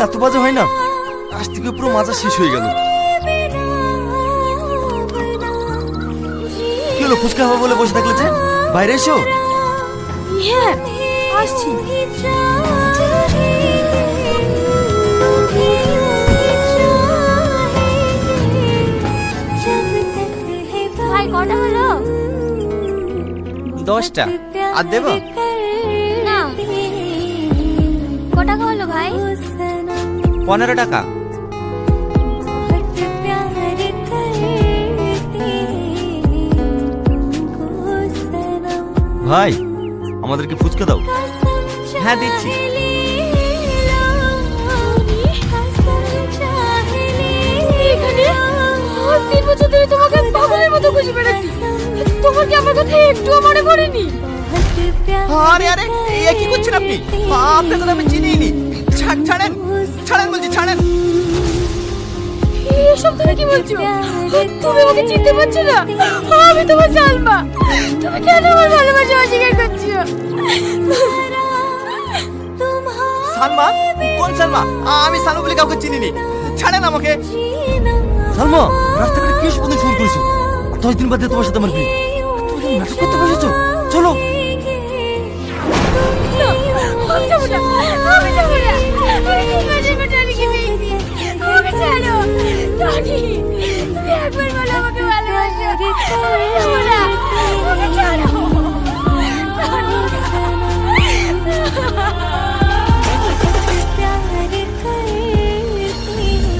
এত বাজে হয় না, আজ থেকে পুরো মাজা শেষ হয়ে গেল। কি হলো, ফুচকা খাবো বলে বসে থাকলে যে? বাইরে এসো। হ্যাঁ আসছি। ভাই কটা হলো? 10টা। আর দেবো? না। কত টাকা হলো ভাই? 15 টাকা। ভাই, আমাদেরকে ফুচকা দাও। হ্যাঁ দিচ্ছি। এখানে 3 বছর ধরে তোমাকে পাগলের মতো খুঁজে বেড়াচ্ছি, তোমার কি আমার কথা একটুও মনে পড়েনি? আরে আরে এ কি করছেন আপনি? আপনাকে তো আমি চিনিই নি। ছাড়েন ছাড়েন বলছি, ছাড়েন। এসব তুমি কি বলছো? তুমি আমাকে চিনতে পারছো না? আমি তোমার সালমা। তুমি কেন আমার ভালোবাসা অস্বীকার করছো? সালমা? কোন সালমা? আমি সালমা বলে কাউকে চিনিনি। ছাড়েন আমাকে। সালমা, রাস্তাঘাটে কি এসব শুরু করেছো? 10 দিন বাদে তোমার সাথে আমার বিয়ে, তুমি কি নাটক করতে বসেছো? চলো। আমি যাবো না, আমি যাবো না। আমি কি কাজে কোটালি কি পেয়েছি? আমাকে ছাড়ো,